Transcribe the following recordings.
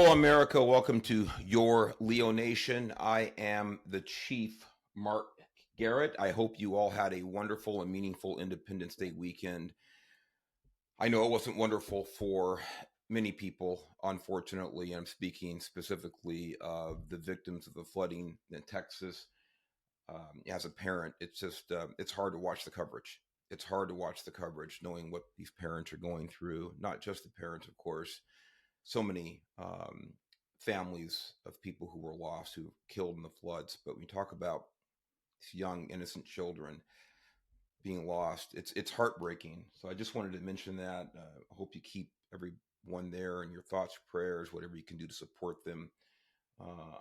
Hello, America. Welcome to your Leo Nation. I am the Chief Mark Garrett. I hope you all had a wonderful and meaningful Independence Day weekend. I know it wasn't wonderful for many people, unfortunately. I'm speaking specifically of the victims of the flooding in Texas. As a parent, it's hard to watch the coverage. It's hard to watch the coverage knowing what these parents are going through, not just the parents, of course. So many families of people who were lost, who were killed in the floods. But when you talk about young, innocent children being lost, it's heartbreaking. So I just wanted to mention that. I hope you keep everyone there in your thoughts, prayers, whatever you can do to support them.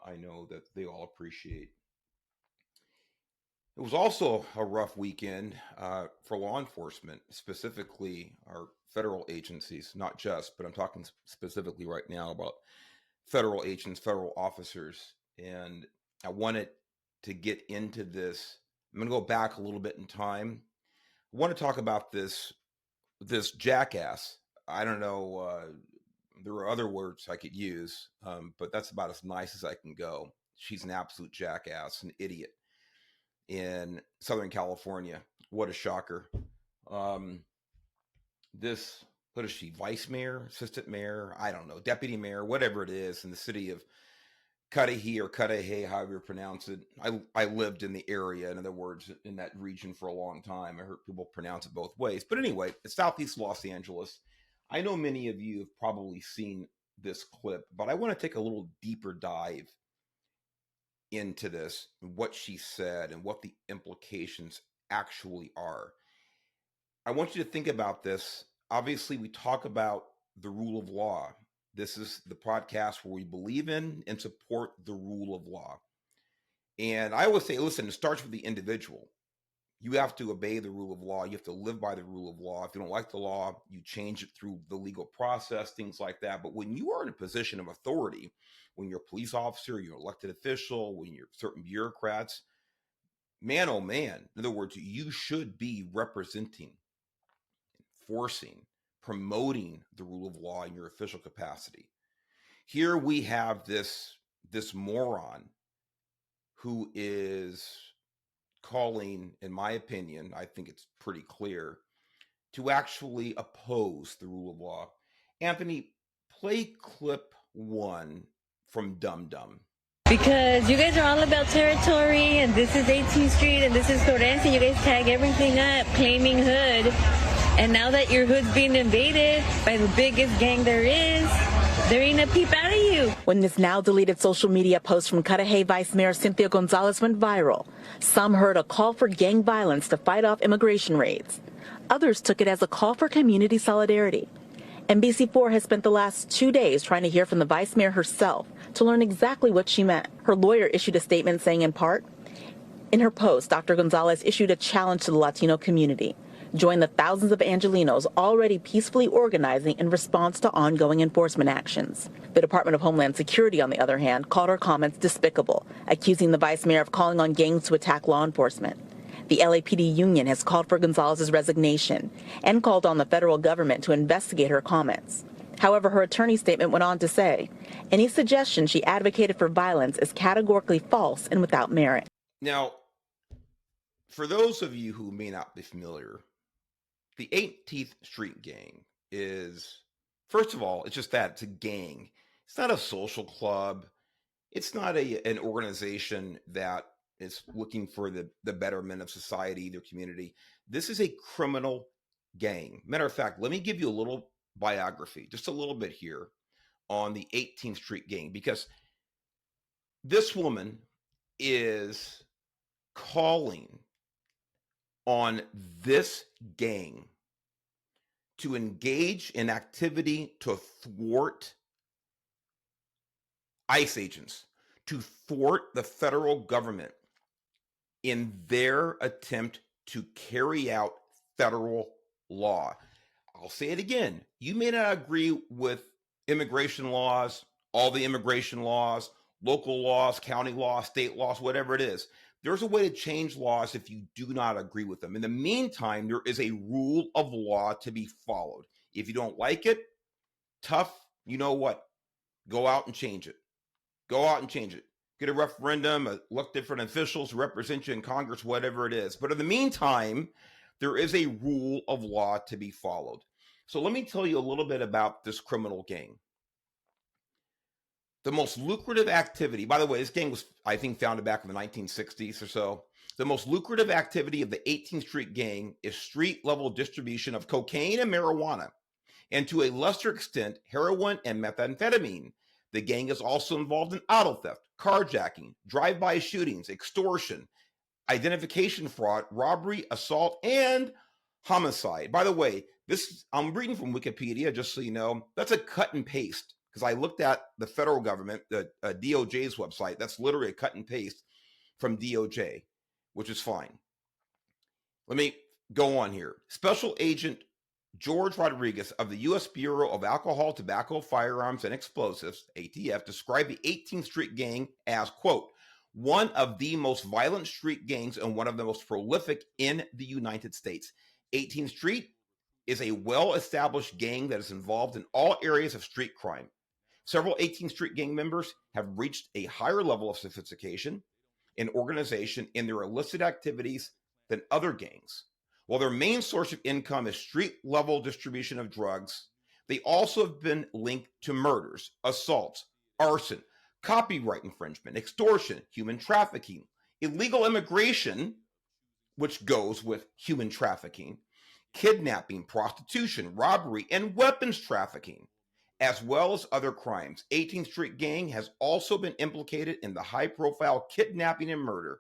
I know that they all appreciate. It was also a rough weekend for law enforcement, specifically our federal agencies, not just, but I'm talking specifically right now about federal agents, federal officers. And I wanted to get into this. I'm going to go back a little bit in time. I want to talk about this jackass. I don't know. There are other words I could use, but that's about as nice as I can go. She's an absolute jackass, an idiot in Southern California. What a shocker. What is she, vice mayor, assistant mayor? I don't know, deputy mayor, whatever it is, in the city of Cudahy or Cudahy, however you pronounce it. I lived in the area, in other words, in that region for a long time. I heard people pronounce it both ways. But anyway, it's Southeast Los Angeles. I know many of you have probably seen this clip, but I want to take a little deeper dive into this, what she said, and what the implications actually are. I want you to think about this. Obviously, we talk about the rule of law. This is the podcast where we believe in and support the rule of law. And I always say, listen, it starts with the individual. You have to obey the rule of law. You have to live by the rule of law. If you don't like the law, you change it through the legal process, things like that. But when you are in a position of authority, when you're a police officer, you're an elected official, when you're certain bureaucrats, man, oh man, in other words, you should be representing, enforcing, promoting the rule of law in your official capacity. Here we have this moron who is calling, in my opinion, I think it's pretty clear, to actually oppose the rule of law. Anthony, play clip 1 from Dum Dum. Because you guys are all about territory, and this is 18th Street, and this is Torrance, and you guys tag everything up, claiming hood. And now that your hood's being invaded by the biggest gang there ain't a peep out of you. When this now deleted social media post from Cudahy Vice Mayor Cynthia Gonzalez went viral, some heard a call for gang violence to fight off immigration raids. Others took it as a call for community solidarity. NBC4 has spent the last 2 days trying to hear from the vice mayor herself to learn exactly what she meant. Her lawyer issued a statement saying, in part, in her post, Dr. Gonzalez issued a challenge to the Latino community. Join the thousands of Angelinos already peacefully organizing in response to ongoing enforcement actions. The Department of Homeland Security, on the other hand, called her comments despicable, accusing the vice mayor of calling on gangs to attack law enforcement. The LAPD union has called for Gonzalez's resignation and called on the federal government to investigate her comments. However, her attorney's statement went on to say, any suggestion she advocated for violence is categorically false and without merit. Now, for those of you who may not be familiar, the 18th Street Gang is, first of all, it's just that. It's a gang. It's not a social club. It's not an organization that is looking for the betterment of society, their community. This is a criminal gang. Matter of fact, let me give you a little biography, just a little bit here on the 18th Street Gang, because this woman is calling on this gang to engage in activity to thwart ICE agents, to thwart the federal government in their attempt to carry out federal law. I'll say it again. You may not agree with immigration laws, all the immigration laws, local laws, county laws, state laws, whatever it is. There's a way to change laws if you do not agree with them. In the meantime, there is a rule of law to be followed. If you don't like it, tough, you know what? Go out and change it. Go out and change it. Get a referendum, elect different officials, represent you in Congress, whatever it is. But in the meantime, there is a rule of law to be followed. So let me tell you a little bit about this criminal gang. The most lucrative activity, by the way, this gang was, I think, founded back in the 1960s or so. The most lucrative activity of the 18th Street gang is street-level distribution of cocaine and marijuana, and to a lesser extent, heroin and methamphetamine. The gang is also involved in auto theft, carjacking, drive-by shootings, extortion, identification fraud, robbery, assault, and homicide. By the way, this I'm reading from Wikipedia, just so you know. That's a cut and paste, because I looked at the federal government, the DOJ's website. That's literally a cut and paste from DOJ, which is fine. Let me go on here. Special Agent George Rodriguez of the U.S. Bureau of Alcohol, Tobacco, Firearms, and Explosives, ATF, described the 18th Street Gang as, quote, one of the most violent street gangs and one of the most prolific in the United States. 18th Street is a well-established gang that is involved in all areas of street crime. Several 18th Street gang members have reached a higher level of sophistication and organization in their illicit activities than other gangs. While their main source of income is street-level distribution of drugs, they also have been linked to murders, assaults, arson, copyright infringement, extortion, human trafficking, illegal immigration, which goes with human trafficking, kidnapping, prostitution, robbery, and weapons trafficking, as well as other crimes. 18th Street Gang has also been implicated in the high-profile kidnapping and murder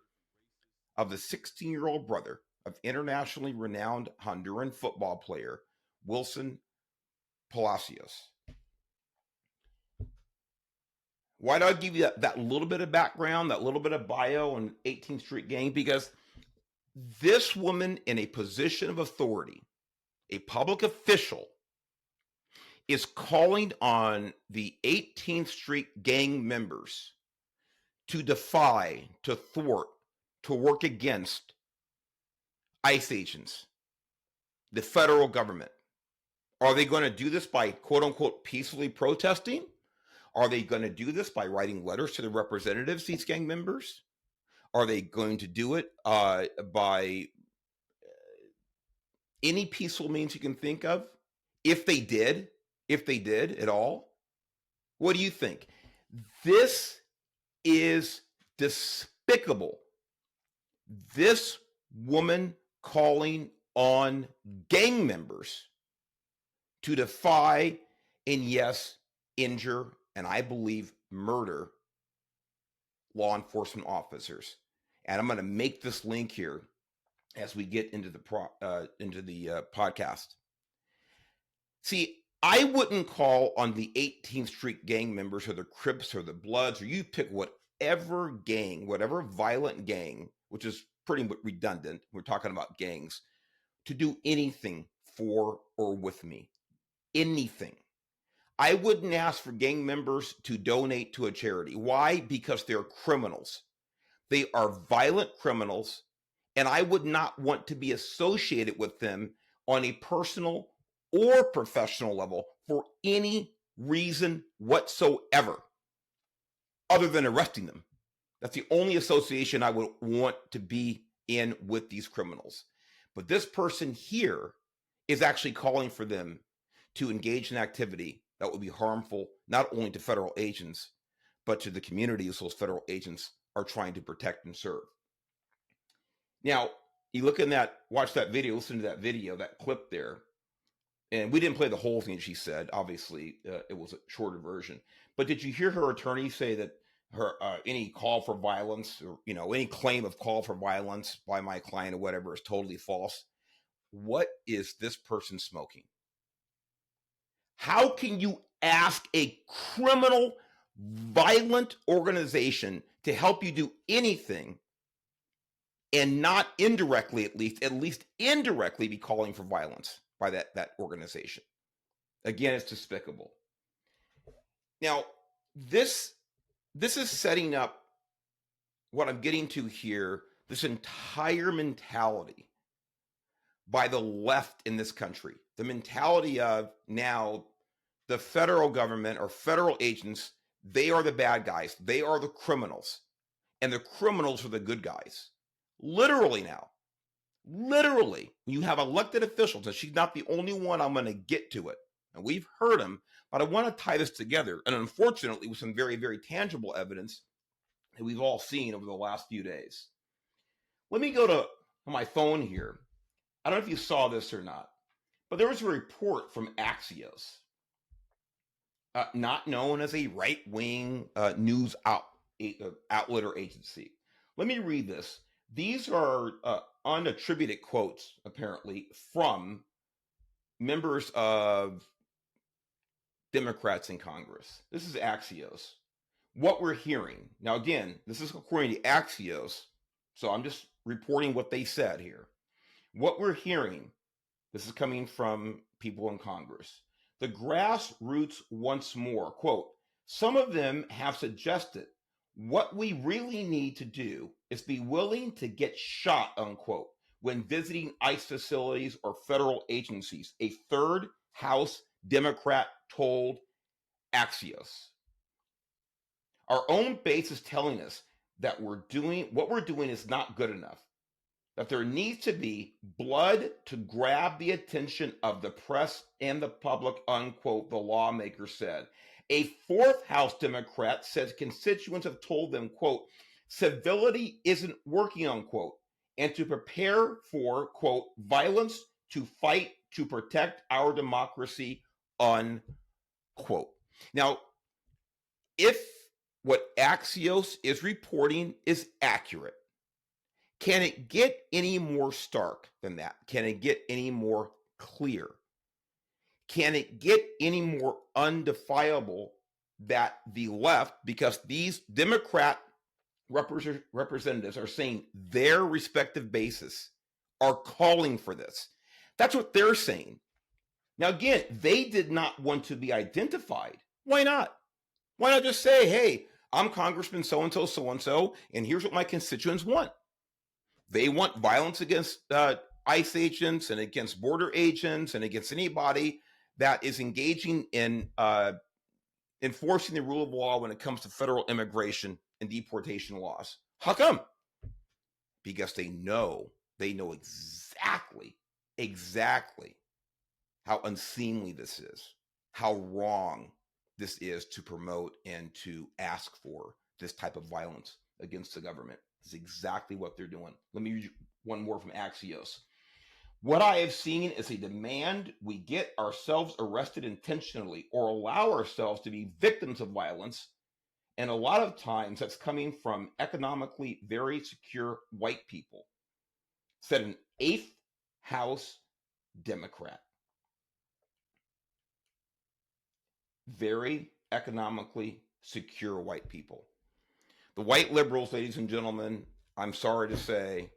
of the 16-year-old brother of internationally renowned Honduran football player Wilson Palacios. Why do I give you that little bit of background, that little bit of bio on 18th Street Gang? Because this woman in a position of authority, a public official, is calling on the 18th Street Gang members to defy, to thwart, to work against ICE agents, the federal government. Are they going to do this by, quote unquote, peacefully protesting? Are they going to do this by writing letters to the representatives, these gang members? Are they going to do it by any peaceful means you can think of? If they did at all, what do you think? This is despicable. This woman calling on gang members to defy and, yes, injure, and I believe murder law enforcement officers. And I'm going to make this link here as we get into the podcast. See, I wouldn't call on the 18th Street Gang members or the Crips or the Bloods, or you pick whatever gang, whatever violent gang, which is pretty redundant. We're talking about gangs, to do anything for or with me. Anything. I wouldn't ask for gang members to donate to a charity. Why? Because they're criminals. They are violent criminals, and I would not want to be associated with them on a personal or professional level for any reason whatsoever, other than arresting them. That's the only association I would want to be in with these criminals. But this person here is actually calling for them to engage in activity that would be harmful not only to federal agents, but to the communities those federal agents are trying to protect and serve. Now, you look in that, watch that video, listen to that video, that clip there, and we didn't play the whole thing she said. Obviously, it was a shorter version. But did you hear her attorney say that her any call for violence or any claim of call for violence by my client or whatever is totally false? What is this person smoking? How can you ask a criminal, violent organization to help you do anything and not indirectly, at least indirectly be calling for violence by that organization? Again, it's despicable. Now, this is setting up what I'm getting to here, this entire mentality by the left in this country. The mentality of now the federal government or federal agents They are the bad guys. They are the criminals. And the criminals are the good guys. Literally now. Literally. You have elected officials, and she's not the only one. I'm going to get to it. And we've heard them, but I want to tie this together. And unfortunately, with some very, very tangible evidence that we've all seen over the last few days. Let me go to my phone here. I don't know if you saw this or not, but there was a report from Axios, not known as a right-wing news outlet or agency. Let me read this. These are unattributed quotes, apparently, from members of Democrats in Congress. This is Axios. What we're hearing. Now, again, this is according to Axios, so I'm just reporting what they said here. What we're hearing, this is coming from people in Congress. The grassroots once more, quote, some of them have suggested what we really need to do is be willing to get shot, unquote, when visiting ICE facilities or federal agencies, a third House Democrat told Axios. Our own base is telling us that what we're doing is not good enough, that there needs to be blood to grab the attention of the press and the public, unquote, the lawmaker said. A fourth House Democrat says constituents have told them, quote, civility isn't working, unquote, and to prepare for, quote, violence to fight to protect our democracy, unquote. Now, if what Axios is reporting is accurate, can it get any more stark than that? Can it get any more clear? Can it get any more undefiable that the left, because these Democrat representatives are saying their respective bases are calling for this? That's what they're saying. Now, again, they did not want to be identified. Why not? Why not just say, hey, I'm Congressman so-and-so, so-and-so, and here's what my constituents want. They want violence against ICE agents and against border agents and against anybody that is engaging in enforcing the rule of law when it comes to federal immigration and deportation laws. How come? Because they know exactly how unseemly this is, how wrong this is to promote and to ask for this type of violence against the government. This is exactly what they're doing. Let me read one more from Axios. What I have seen is a demand we get ourselves arrested intentionally or allow ourselves to be victims of violence. And a lot of times that's coming from economically very secure white people, said an 8th House Democrat. Very economically secure white people. The white liberals, ladies and gentlemen, I'm sorry to say,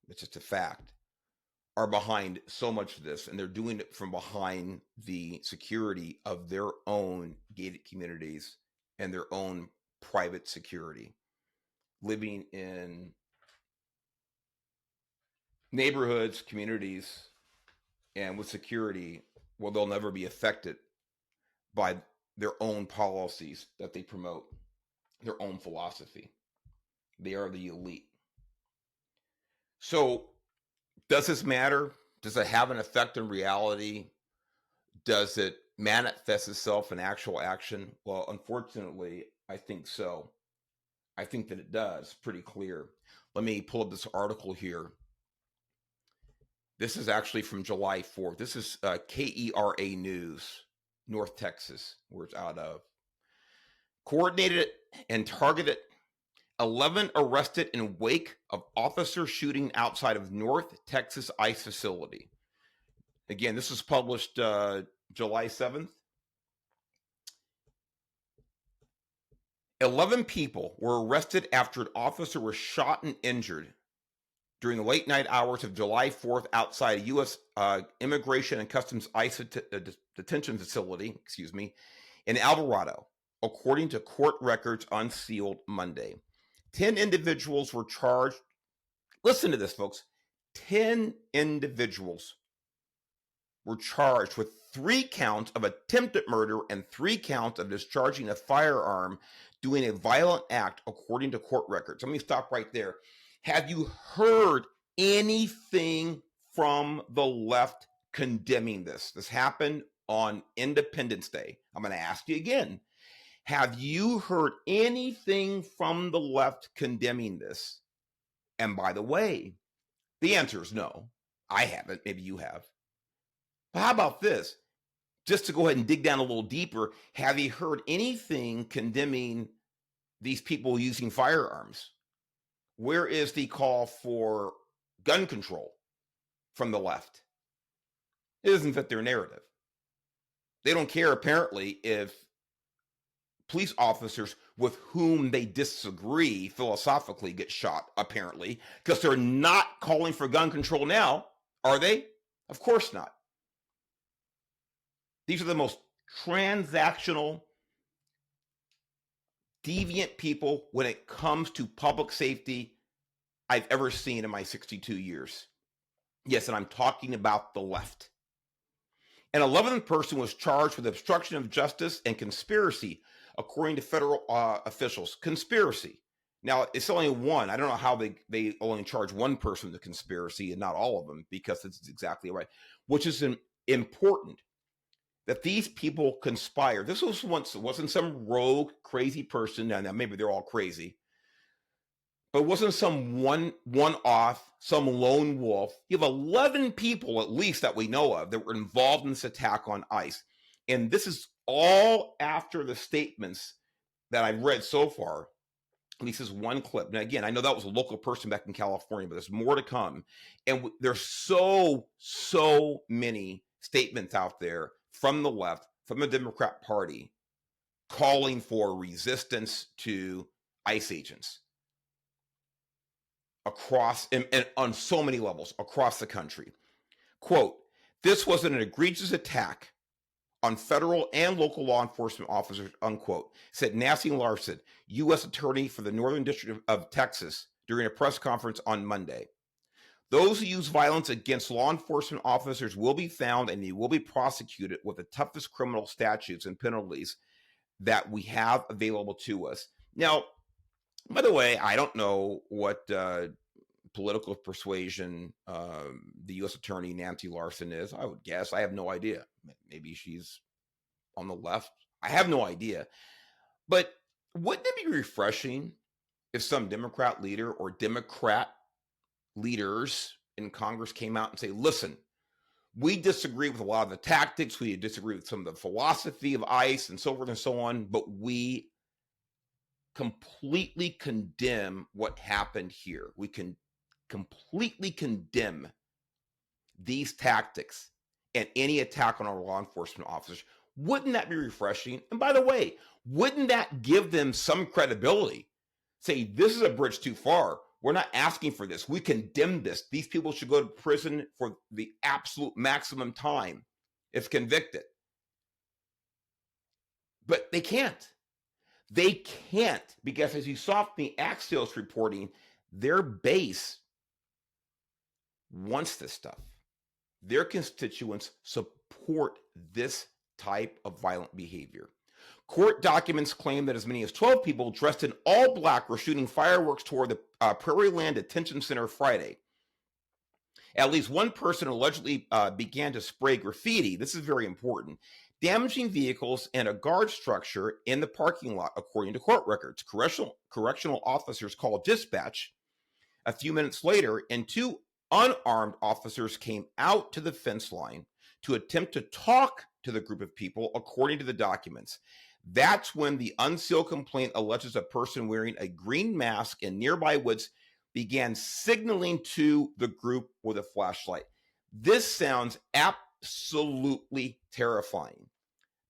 it's just a fact, are behind so much of this, and they're doing it from behind the security of their own gated communities and their own private security, living in neighborhoods, communities, and with security, well, they'll never be affected by their own policies that they promote, their own philosophy. They are the elite. So does this matter? Does it have an effect in reality? Does it manifest itself in actual action? Well, unfortunately, I think so. I think that it does, pretty clear. Let me pull up this article here. This is actually from July 4th. This is KERA News, North Texas, where it's out of. Coordinated and targeted 11 arrested in wake of officer shooting outside of North Texas ICE facility. Again, this was published July 7th. 11 people were arrested after an officer was shot and injured during the late night hours of July 4th outside a U.S. Immigration and Customs ICE detention facility, in Alvarado, according to court records unsealed Monday. 10 individuals were charged. Listen to this, folks. 10 individuals were charged with 3 counts of attempted murder and 3 counts of discharging a firearm doing a violent act, according to court records. Let me stop right there. Have you heard anything from the left condemning this? This happened on Independence Day. I'm going to ask you again. Have you heard anything from the left condemning this? And by the way, the answer is no. I haven't. Maybe you have. But how about this? Just to go ahead and dig down a little deeper, have you heard anything condemning these people using firearms? Where is the call for gun control from the left? It doesn't fit their narrative. They don't care, apparently, if police officers with whom they disagree philosophically get shot, apparently, because they're not calling for gun control now, are they? Of course not. These are the most transactional, deviant people when it comes to public safety I've ever seen in my 62 years. Yes, and I'm talking about the left. An 11th person was charged with obstruction of justice and conspiracy, according to federal officials. Conspiracy. Now, it's only one. I don't know how they only charge one person with conspiracy and not all of them, because it's exactly right, which is important. That these people conspire. This wasn't some rogue, crazy person. Now maybe they're all crazy, but it wasn't some one-off, some lone wolf. You have 11 people, at least, that we know of, that were involved in this attack on ICE. And this is all after the statements that I've read so far. At least this one clip. Now, again, I know that was a local person back in California, but there's more to come. And there's so many statements out there from the left, from the Democrat Party, calling for resistance to ICE agents across and on so many levels across the country. Quote, "This was an egregious attack on federal and local law enforcement officers," unquote, said Nancy Larson, U.S. Attorney for the Northern District of Texas, during a press conference on Monday. "Those who use violence against law enforcement officers will be found and they will be prosecuted with the toughest criminal statutes and penalties that we have available to us." Now, by the way, I don't know what political persuasion the U.S. Attorney Nancy Larson is. I would guess. I have no idea. Maybe she's on the left. I have no idea. But wouldn't it be refreshing if some Democrat leader or Democrat leaders in Congress came out and say, listen, we disagree with a lot of the tactics, we disagree with some of the philosophy of ICE and so forth and so on, but we completely condemn what happened here. We can completely condemn these tactics and any attack on our law enforcement officers. Wouldn't that be refreshing? And by the way, wouldn't that give them some credibility? Say, this is a bridge too far. We're not asking for this. We condemn this. These people should go to prison for the absolute maximum time if convicted. But they can't. They can't, because as you saw from the Axios reporting, their base wants this stuff. Their constituents support this type of violent behavior. Court documents claim that as many as 12 people dressed in all black were shooting fireworks toward the Prairie Land Detention Center Friday. At least one person allegedly began to spray graffiti. This is very important. Damaging vehicles and a guard structure in the parking lot, according to court records. Correctional officers called dispatch a few minutes later, and 2 unarmed officers came out to the fence line to attempt to talk to the group of people, according to the documents. That's when the unsealed complaint alleges a person wearing a green mask in nearby woods began signaling to the group with a flashlight. This sounds absolutely terrifying.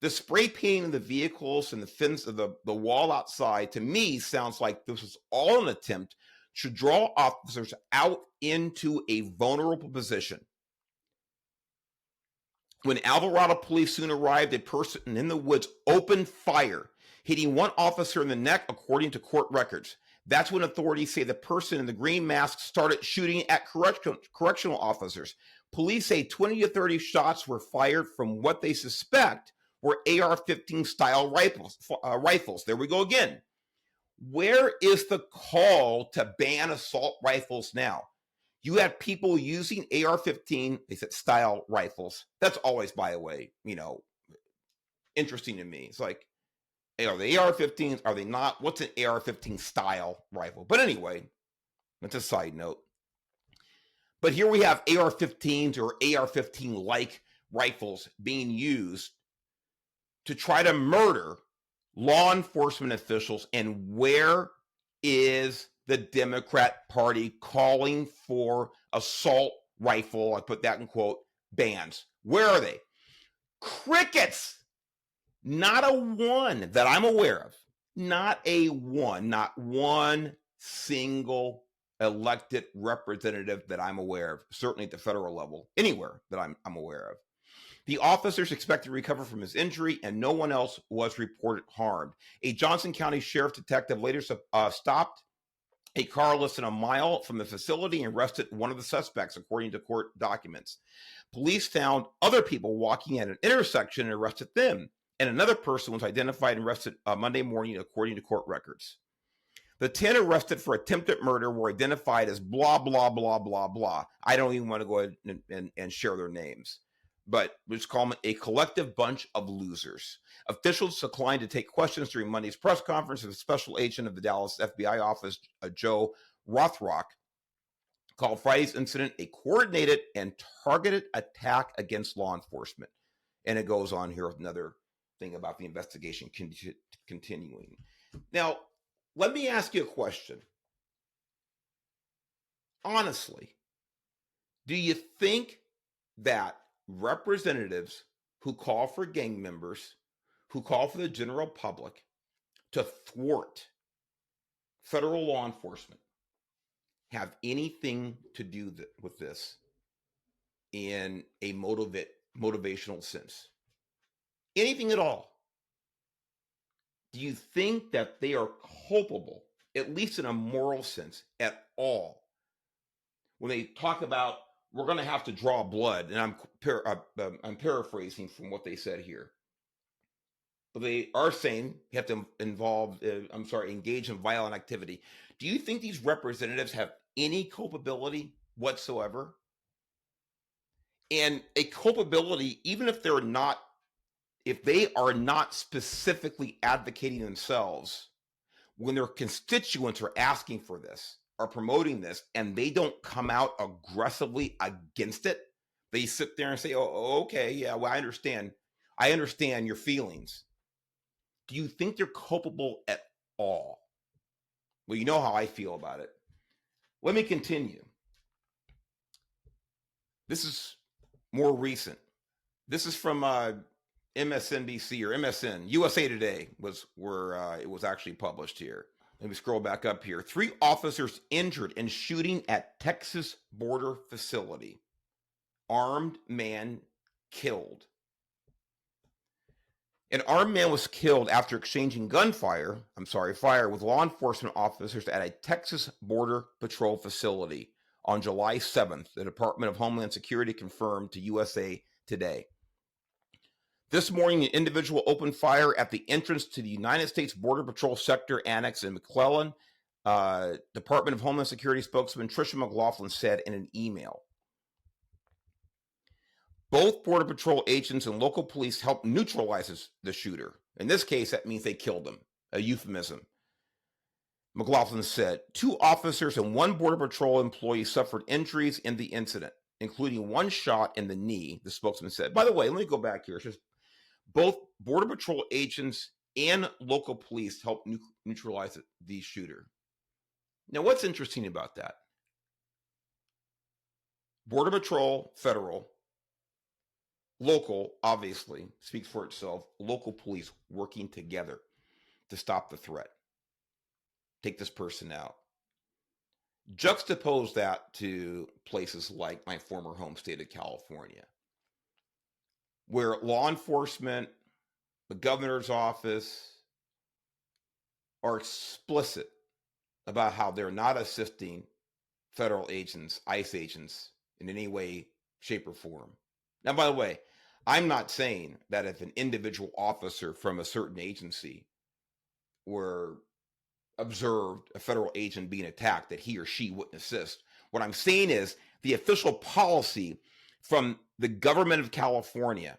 The spray painting of the vehicles and the fence of the wall outside, to me, sounds like this was all an attempt to draw officers out into a vulnerable position. When Alvarado police soon arrived, a person in the woods opened fire, hitting one officer in the neck, according to court records. That's when authorities say the person in the green mask started shooting at correctional officers. Police say 20 to 30 shots were fired from what they suspect were AR-15 style rifles. There we go again. Where is the call to ban assault rifles now? You have people using AR-15, they said style rifles. That's always, by the way, interesting to me. It's like, are they AR-15s? Are they not? What's an AR-15 style rifle? But anyway, that's a side note. But here we have AR-15s or AR-15-like rifles being used to try to murder law enforcement officials. And where is the Democrat Party calling for assault rifle, I put that in quote, bans? Where are they? Crickets. Not a one that I'm aware of. Not one single elected representative that I'm aware of, certainly at the federal level, anywhere that I'm aware of. The officers expected to recover from his injury, and no one else was reported harmed. A Johnson County sheriff detective later stopped a car less than a mile from the facility and arrested one of the suspects, according to court documents. Police found other people walking at an intersection and arrested them, and another person was identified and arrested Monday morning, according to court records. The 10 arrested for attempted murder were identified as blah, blah, blah, blah, blah. I don't even want to go ahead and share their names, but let's call them a collective bunch of losers. Officials declined to take questions during Monday's press conference of a special agent of the Dallas FBI office, Joe Rothrock, called Friday's incident a coordinated and targeted attack against law enforcement. And it goes on here with another thing about the investigation continuing. Now, let me ask you a question. Honestly, do you think that representatives who call for gang members, who call for the general public to thwart federal law enforcement, have anything to do with this in a motivational sense? Anything at all? Do you think that they are culpable, at least in a moral sense, at all, when they talk about we're going to have to draw blood? And I'm paraphrasing from what they said here, but they are saying you have to engage in violent activity. Do you think these representatives have any culpability whatsoever? And a culpability, even if they are not specifically advocating themselves, when their constituents are asking for this, are promoting this, and they don't come out aggressively against it, they sit there and say, oh, okay, yeah, well, I understand your feelings. Do you think they're culpable at all? Well, you know how I feel about it. Let me continue. This is more recent. This is from MSNBC or MSN, USA Today was where it was actually published here. Let me scroll back up here. 3 officers injured in shooting at Texas border facility. Armed man killed. An armed man was killed after exchanging fire with law enforcement officers at a Texas Border Patrol facility on July 7th, the Department of Homeland Security confirmed to USA Today. This morning, an individual opened fire at the entrance to the United States Border Patrol Sector Annex in McClellan. Department of Homeland Security spokesman Tricia McLaughlin said in an email. Both Border Patrol agents and local police helped neutralize the shooter. In this case, that means they killed him, a euphemism. McLaughlin said 2 officers and 1 Border Patrol employee suffered injuries in the incident, including 1 shot in the knee, the spokesman said. By the way, let me go back here. It's just both Border Patrol agents and local police helped neutralize the shooter. Now, what's interesting about that? Border Patrol, federal, local, obviously, speaks for itself, local police working together to stop the threat. Take this person out. Juxtapose that to places like my former home state of California, where law enforcement, the governor's office are explicit about how they're not assisting federal agents, ICE agents, in any way, shape, or form. Now, by the way, I'm not saying that if an individual officer from a certain agency were observed a federal agent being attacked, that he or she wouldn't assist. What I'm saying is the official policy from the government of California,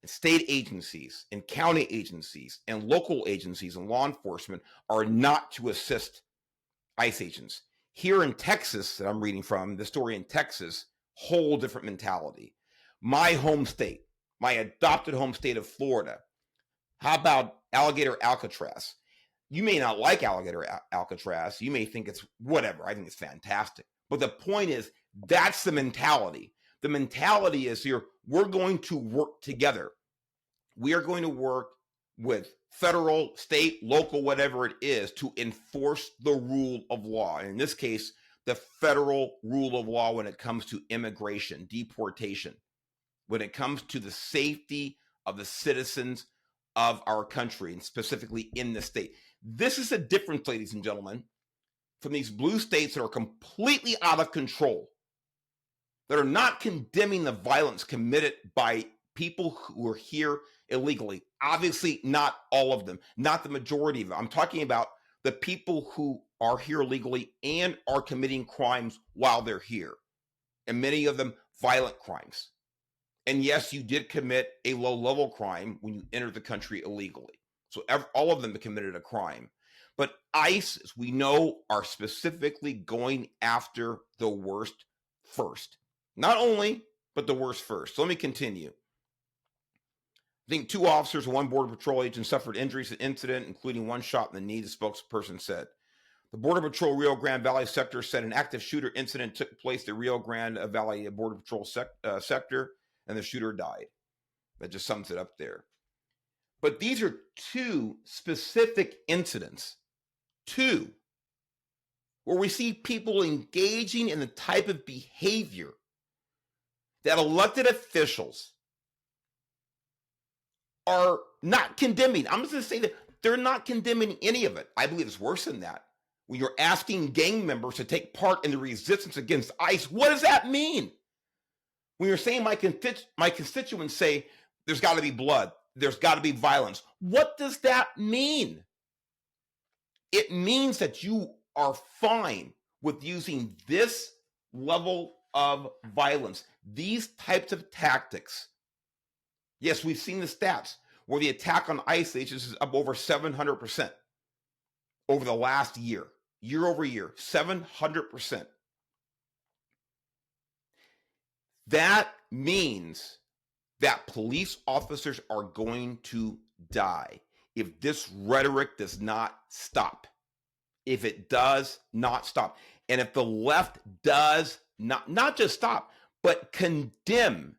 and state agencies and county agencies and local agencies and law enforcement are not to assist ICE agents. Here in Texas, that I'm reading from, the story in Texas, whole different mentality. My home state, my adopted home state of Florida. How about Alligator Alcatraz? You may not like Alligator Alcatraz. You may think it's whatever. I think it's fantastic. But the point is, that's the mentality. The mentality is here, we're going to work together. We are going to work with federal, state, local, whatever it is, to enforce the rule of law. And in this case, the federal rule of law when it comes to immigration, deportation, when it comes to the safety of the citizens of our country, and specifically in the state. This is a difference, ladies and gentlemen, from these blue states that are completely out of control, that are not condemning the violence committed by people who are here illegally. Obviously, not all of them, not the majority of them. I'm talking about the people who are here legally and are committing crimes while they're here, and many of them violent crimes. And yes, you did commit a low-level crime when you entered the country illegally. So all of them have committed a crime. But ICE, as we know, are specifically going after the worst first. Not only, but the worst first. So let me continue. I think 2 officers and 1 Border Patrol agent suffered injuries in the incident, including 1 shot in the knee, the spokesperson said. The Border Patrol Rio Grande Valley sector said an active shooter incident took place at the Rio Grande Valley Border Patrol sector, and the shooter died. That just sums it up there. But these are 2 specific incidents, 2, where we see people engaging in the type of behavior that elected officials are not condemning. I'm just going to say that they're not condemning any of it. I believe it's worse than that. When you're asking gang members to take part in the resistance against ICE, what does that mean? When you're saying my constituents say there's got to be blood, there's got to be violence, what does that mean? It means that you are fine with using this level of violence, these types of tactics. Yes, we've seen the stats where the attack on ICE agents is up over 700% over the last year over year, 700%. That means that police officers are going to die if this rhetoric does not stop. If it does not stop. And if the left does not just stop, but condemn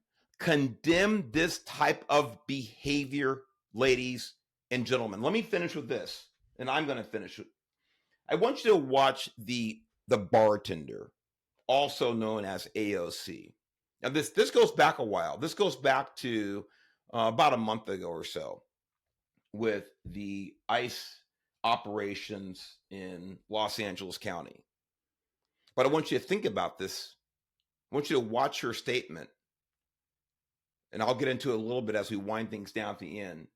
this type of behavior, ladies and gentlemen. Let me finish with this, and I'm going to finish it. I want you to watch the bartender, also known as AOC. Now, this goes back a while. This goes back to about a month ago or so with the ICE operations in Los Angeles County. But I want you to think about this. I want you to watch her statement. And I'll get into it a little bit as we wind things down at the end.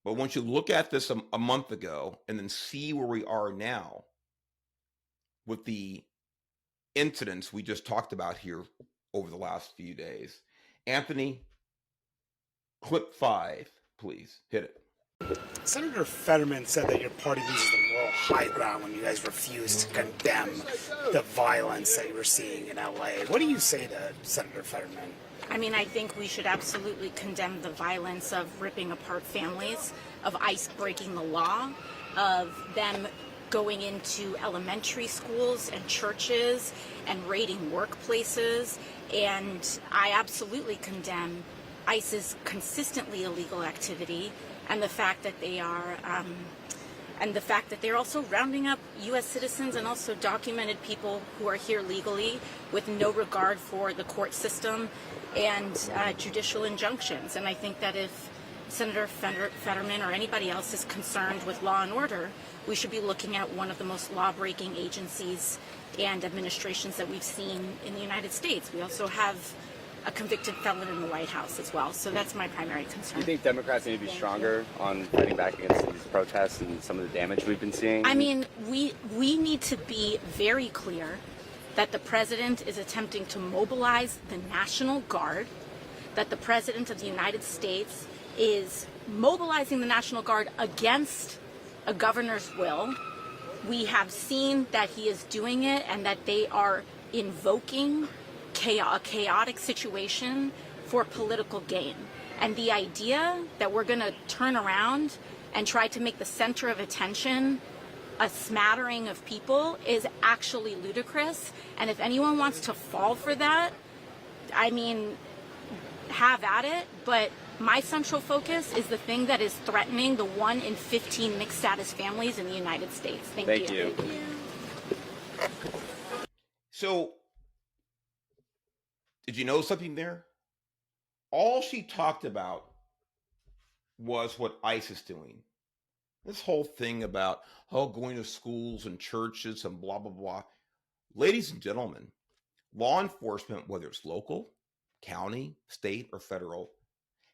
But once you look at this a month ago and then see where we are now with the incidents we just talked about here over the last few days. Anthony, clip 5, please. Hit it. Senator Fetterman said that your party uses the moral high ground when you guys refuse to condemn the violence that you were seeing in LA. What do you say to Senator Fetterman? I mean, I think we should absolutely condemn the violence of ripping apart families, of ICE breaking the law, of them going into elementary schools and churches and raiding workplaces. And I absolutely condemn ICE's consistently illegal activity and the fact that they are they're also rounding up U.S. citizens and also documented people who are here legally with no regard for the court system and judicial injunctions. And I think that if Senator Fetterman or anybody else is concerned with law and order, we should be looking at one of the most law-breaking agencies and administrations that we've seen in the United States. We also have a convicted felon in the White House as well. So that's my primary concern. Do you think Democrats need to be stronger on fighting back against these protests and some of the damage we've been seeing? I mean, we need to be very clear that the president is attempting to mobilize the National Guard, that the president of the United States is mobilizing the National Guard against a governor's will. We have seen that he is doing it and that they are invoking a chaotic situation for political gain. And the idea that we're going to turn around and try to make the center of attention a smattering of people is actually ludicrous. And if anyone wants to fall for that, I mean, have at it. But my central focus is the thing that is threatening the 1 in 15 mixed status families in the United States. Thank you. So, did you know something there? All she talked about was what ICE is doing. This whole thing about, going to schools and churches and blah, blah, blah. Ladies and gentlemen, law enforcement, whether it's local, county, state, or federal,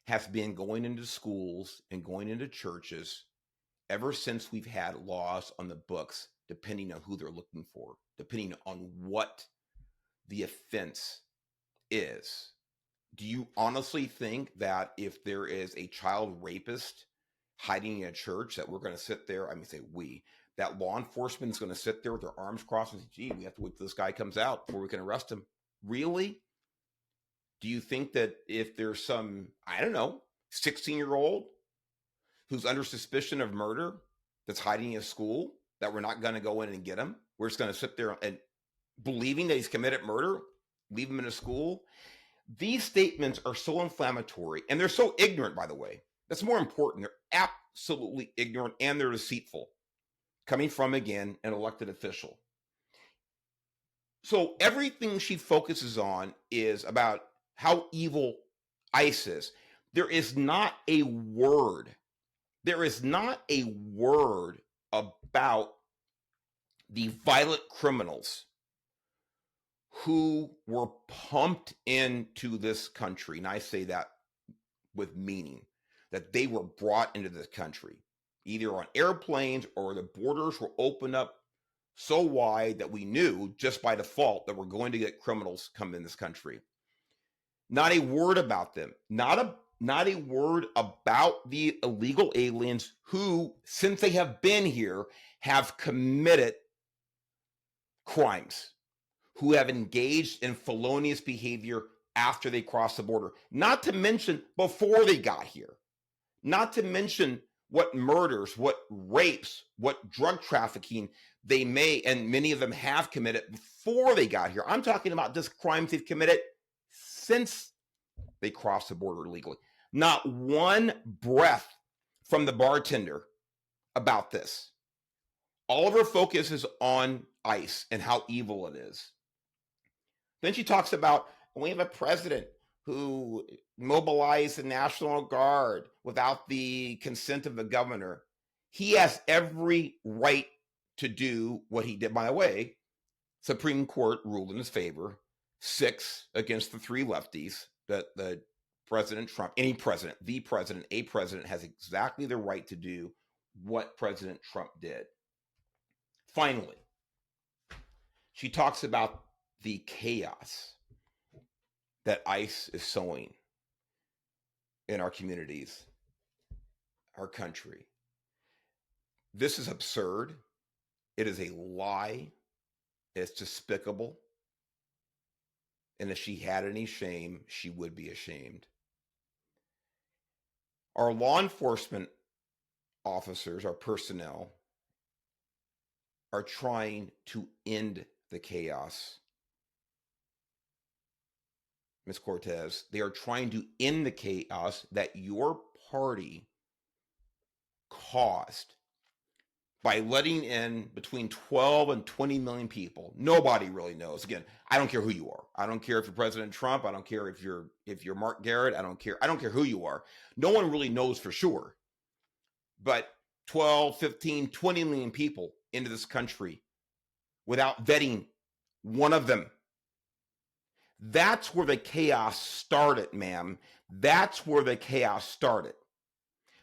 has been going into schools and going into churches ever since we've had laws on the books, depending on who they're looking for, depending on what the offense is. Do you honestly think that if there is a child rapist hiding in a church that we're going to sit there, that law enforcement is going to sit there with their arms crossed and say, gee, we have to wait till this guy comes out before we can arrest him? Really? Do you think that if there's some, 16-year-old who's under suspicion of murder that's hiding in a school, that we're not going to go in and get him? We're just going to sit there and believing that he's committed murder, leave him in a school? These statements are so inflammatory, and they're so ignorant, by the way. That's more important. They're absolutely ignorant, and they're deceitful, coming from, again, an elected official. So everything she focuses on is about how evil ICE is. There is not a word about the violent criminals who were pumped into this country. And I say that with meaning, that they were brought into this country, either on airplanes or the borders were opened up so wide that we knew just by default that we're going to get criminals come in this country. Not a word about them. Not a word about the illegal aliens who, since they have been here, have committed crimes, who have engaged in felonious behavior after they crossed the border. Not to mention before they got here. Not to mention what murders, what rapes, what drug trafficking they may, and many of them have committed before they got here. I'm talking about just crimes they've committed since they crossed the border illegally. Not one breath from the bartender about this. All of her focus is on ICE and how evil it is. Then she talks about, we have a president who mobilized the National Guard without the consent of the governor. He has every right to do what he did. By the way, Supreme Court ruled in his favor, 6 against the 3 lefties, that the President Trump, a president has exactly the right to do what President Trump did. Finally, she talks about the chaos that ICE is sowing in our communities, our country. This is absurd. It is a lie. It's despicable. And if she had any shame, she would be ashamed. Our law enforcement officers, our personnel, are trying to end the chaos. Ms. Cortez, they are trying to end the chaos that your party caused by letting in between 12 and 20 million people. Nobody really knows. Again, I don't care who you are. I don't care if you're President Trump. I don't care if you're Mark Garrett. I don't care who you are. No one really knows for sure. But 12, 15, 20 million people into this country without vetting one of them. That's where the chaos started, ma'am. That's where the chaos started.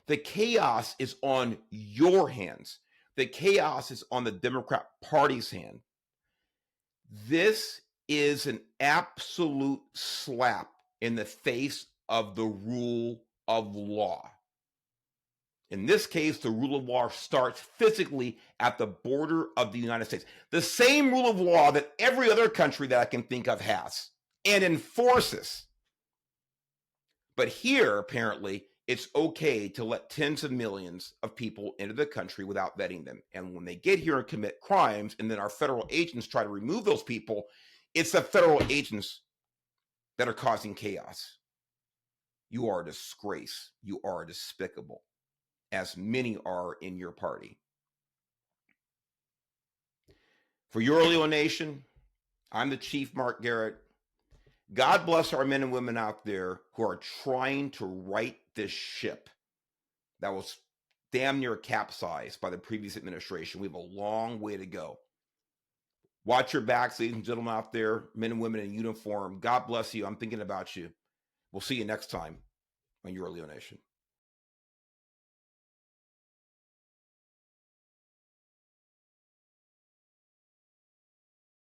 The chaos is on your hands. The chaos is on the Democrat Party's hand. This is an absolute slap in the face of the rule of law. In this case, the rule of law starts physically at the border of the United States. The same rule of law that every other country that I can think of has and enforces. But here, apparently, it's okay to let tens of millions of people into the country without vetting them. And when they get here and commit crimes, and then our federal agents try to remove those people, it's the federal agents that are causing chaos. You are a disgrace. You are despicable, as many are in your party. For your Leo Nation, I'm the Chief Mark Garrett. God bless our men and women out there who are trying to right this ship that was damn near capsized by the previous administration. We have a long way to go. Watch your backs, ladies and gentlemen out there, men and women in uniform. God bless you. I'm thinking about you. We'll see you next time on Your Leo Nation.